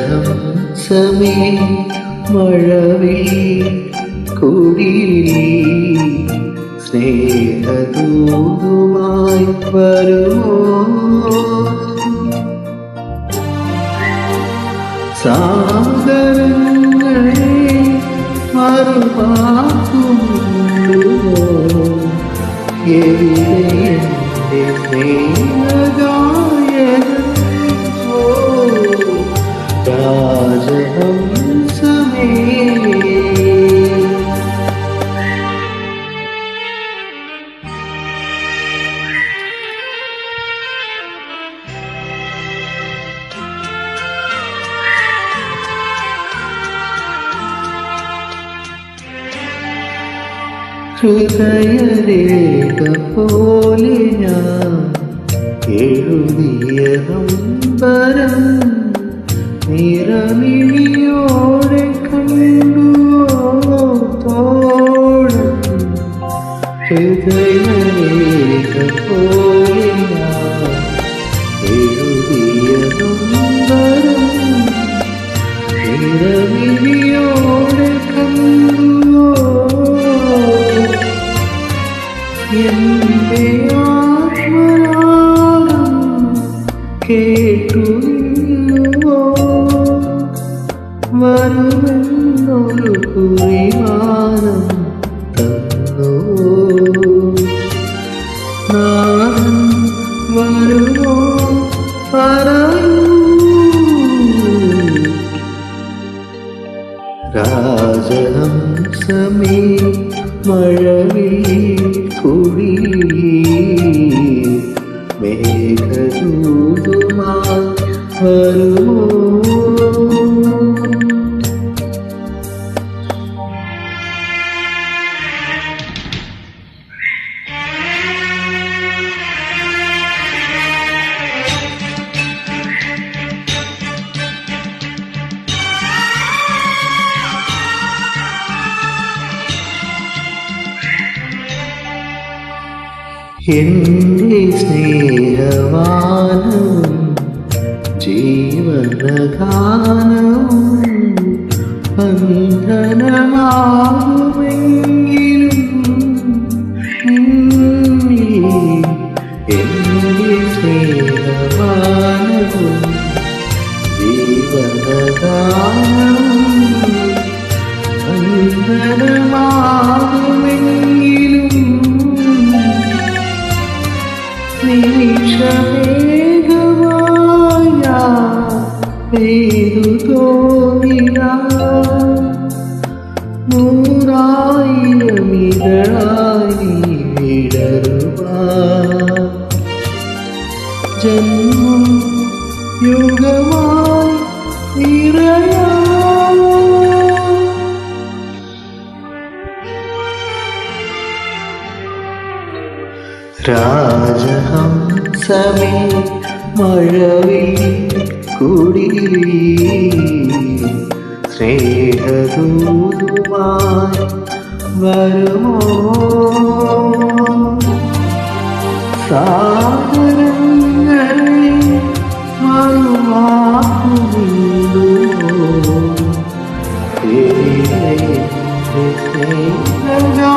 രാജഹംസമേ മഴവിൽ കുടിലി സ്നേഹദൂതുമായി വരുമോ? സാഗരങ്ങളെ മറുവാക്കുന്നുവോ? എവിടെ എൻ്റെ സ്നേഹഗായകൻ? രാജഹംസമേ ഹൃദയരേഖ പോലെ ഞാൻ എഴുതിയ നമ്പരം നിറമിഴിയോടെ കണ്ടുവോ തോഴൻ? ഹൃദയരേഖ പോലെ ഞാൻ എഴുതിയ നമ്പരം നിറമിഴിയോടെ കണ്ടുവോ? എന്റെ ആത്മരാഗം കേട്ടു വരുമെന്നൊരു കുറിമാനം തന്നു. നാം വരുമോ പറയൂ? രാജഹംസമേ മഴവിൽ കുടിലി മേഘദൂതുമായി വരുമോ? എന്റെ സ്നേഹവാനവും ജീവനഗാനവും ബന്ധനമാകുമെങ്കിലും എന്റെ സ്നേഹവാനവും ജീവനഗാനവും ബന്ധനമാകുമെങ്കിലും നിമിഷവേഗമായ പെയ്തു തോന്നിയ നൂറായിരമിതളായി വിടരുവാ ജന്മം യുഗമായി നിറയാ രാജഹംസമേ മഴവിൽ കുടിലി സ്നേഹദൂതുമായി വരുമോ? സാഗരങ്ങളെ മറുവാക്കുന്നുവോ? എവിടെ എൻ്റെ സ്നേഹഗായകൻ?